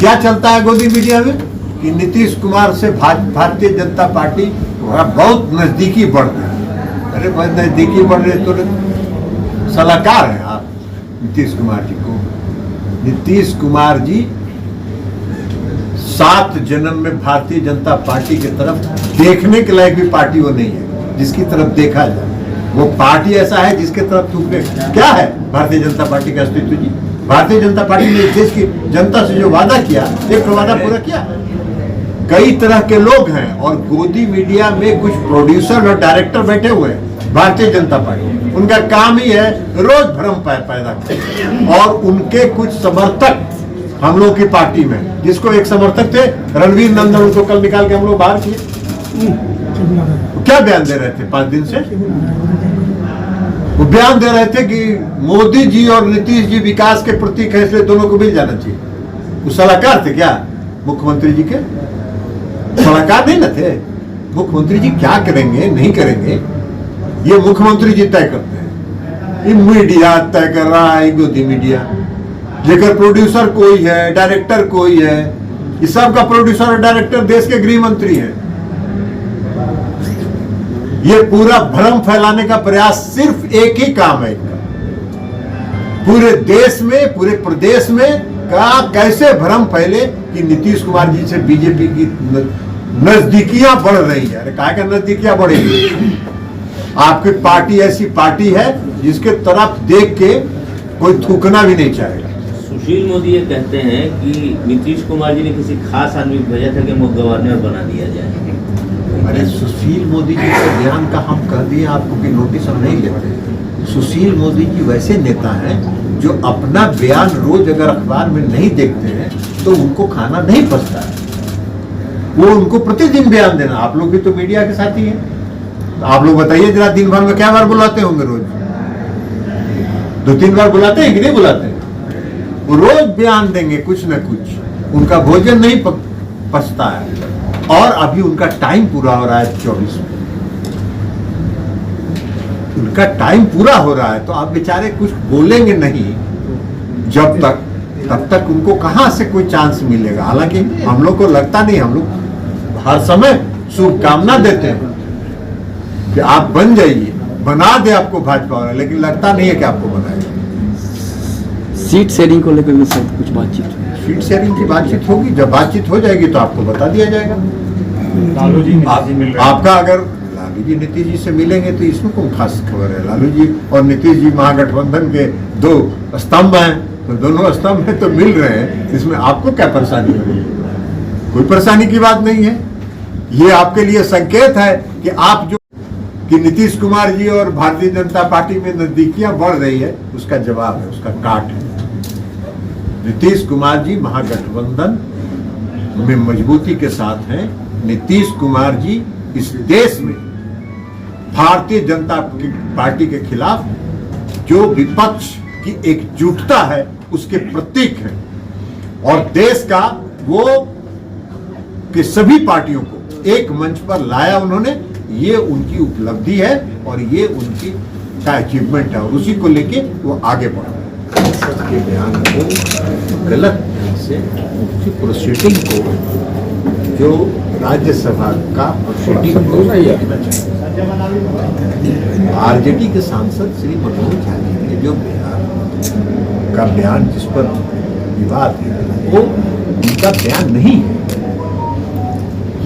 क्या चलता है गोदी मीडिया में कि नीतीश कुमार से भारतीय जनता पार्टी बहुत नजदीकी बढ़ रही है। अरे बहुत नजदीकी बढ़ रहे तो सलाहकार हैं आप नीतीश कुमार जी को। नीतीश कुमार जी 7 जन्म में भारतीय जनता पार्टी की तरफ देखने के लायक भी पार्टी वो नहीं है जिसकी तरफ देखा जाए। वो पार्टी ऐसा है जिसके तरफ थूकने क्या है भारतीय जनता पार्टी का अस्तित्व जी। भारतीय जनता पार्टी ने देश की जनता से जो वादा किया एक वादा पूरा किया। कई तरह के लोग हैं और गोदी मीडिया में कुछ प्रोड्यूसर और डायरेक्टर बैठे हुए हैं भारतीय जनता पार्टी। उनका काम ही है रोज भ्रम पैदा करना। और उनके कुछ समर्थक हम लोग की पार्टी में, जिसको एक समर्थक थे रणवीर नंदन, उनको कल निकाल के हम लोग बाहर किए। क्या बयान दे रहे थे 5 दिन से? वो बयान दे रहे थे कि मोदी जी और नीतीश जी विकास के प्रतीक है इसलिए दोनों को मिल जाना चाहिए। वो सलाहकार थे क्या मुख्यमंत्री जी के? सलाहकार नहीं ना थे। मुख्यमंत्री जी क्या करेंगे नहीं करेंगे ये मुख्यमंत्री जी तय करते हैं। ये मीडिया तय कर रहा है, गोदी मीडिया। लेकर प्रोड्यूसर कोई है, डायरेक्टर कोई है। इस सब का प्रोड्यूसर और डायरेक्टर देश के गृह मंत्री हैं। ये पूरा भ्रम फैलाने का प्रयास सिर्फ एक ही काम है इनका। पूरे देश में, पूरे प्रदेश में का कैसे भ्रम फैले कि नीतीश कुमार जी से बीजेपी की नजदीकियां बढ़ रही है। अरे काहे का नजदीकियां बढ़ेगी? आपकी पार्टी ऐसी पार्टी है जिसके तरफ देख के कोई थूकना भी नहीं चाहेगा। सुशील मोदी ये कहते हैं कि नीतीश कुमार जी ने किसी खास आदमी को भेजा था कि वो गवर्नर बना दिया जाए। अरे सुशील मोदी जी के बयान का हम कह दिए आपको कि नोटिस हम नहीं लेते। सुशील मोदी जी वैसे नेता हैं जो अपना बयान रोज अगर अखबार में नहीं देखते हैं तो उनको खाना नहीं पचता है। वो उनको प्रतिदिन बयान देना। आप लोग भी तो मीडिया के साथ ही हैं। तो आप लोग बताइए जरा, दिन भर में क्या बार बुलाते होंगे? रोज 2-3 बार बुलाते हैं कि नहीं बुलाते? वो रोज बयान देंगे कुछ न कुछ। उनका भोजन नहीं पचता है। और अभी उनका टाइम पूरा हो रहा है 24 में। उनका टाइम पूरा हो रहा है तो आप बेचारे कुछ बोलेंगे नहीं जब तक, तब तक उनको कहां से कोई चांस मिलेगा। हालांकि हम लोग को लगता नहीं, हम लोग हर समय शुभकामना देते हैं कि आप बन जाइए, बना दे आपको भाजपा वाला, लेकिन लगता नहीं है कि आपको बनाएगा। सीट शेयरिंग को लेकर भी सब कुछ बातचीत, सीट शेयरिंग की बातचीत होगी। जब बातचीत हो जाएगी तो आपको बता दिया जाएगा। लालू जी आपका अगर लालू जी नीतीश जी से मिलेंगे तो इसमें कौन खास खबर है? लालू जी और नीतीश जी महागठबंधन के 2 स्तंभ हैं, तो दोनों स्तंभ हैं तो मिल रहे हैं। इसमें आपको क्या परेशानी हो रही है? कोई परेशानी की बात नहीं है। ये आपके लिए संकेत है कि आप जो कि नीतीश कुमार जी और भारतीय जनता पार्टी में नजदीकियां बढ़ रही है, उसका जवाब है, उसका काट है। नीतीश कुमार जी महागठबंधन में मजबूती के साथ हैं। नीतीश कुमार जी इस देश में भारतीय जनता पार्टी के खिलाफ जो विपक्ष की एकजुटता है उसके प्रतीक हैं। और देश का वो कि सभी पार्टियों को एक मंच पर लाया उन्होंने। ये उनकी उपलब्धि है और ये उनकी अचीवमेंट है और उसी को लेके वो आगे बढ़ रहे हैं। सबके बयान को गलत ढंग से उसकी प्रोसीडिंग को जो राज्यसभा का प्रोसीडिंग को आरजेडी के सांसद श्री मनोज झा ने जो बयान जिस पर विवाद है वो उनका बयान नहीं है,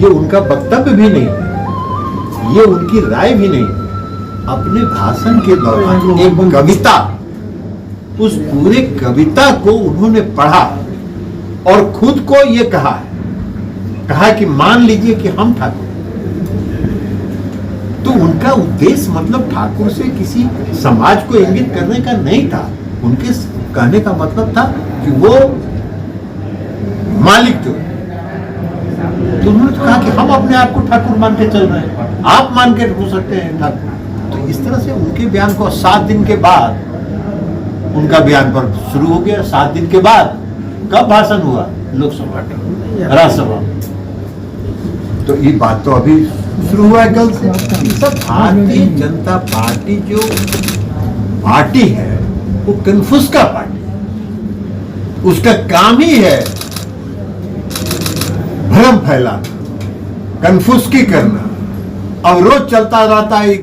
ये उनका वक्तव्य भी नहीं है, ये उनकी राय भी नहीं। अपने भाषण के दौरान एक कविता, उस पूरे कविता को उन्होंने पढ़ा और खुद को ये कहा कि मान लीजिए कि हम ठाकुर। तो उनका उद्देश्य मतलब ठाकुर से किसी समाज को इंगित करने का नहीं था। उनके कहने का मतलब था कि वो मालिक जो, तो उन्होंने कहा कि हम अपने आप को ठाकुर मान के चल रहे हैं, आप मान के हो सकते हैं ठाकुर। तो इस तरह से उनके बयान को 7 दिन के बाद उनका बयान पर शुरू हो गया। 7 दिन के बाद कब भाषण हुआ? लोकसभा का, राज्यसभा। तो ये बात तो अभी शुरू हुआ है कल से। सब भारतीय जनता पार्टी जो पार्टी है वो कन्फ्यूज का पार्टी है। उसका काम ही है भ्रम फैलाना, कन्फ्यूजकी करना, अवरोध चलता रहता है।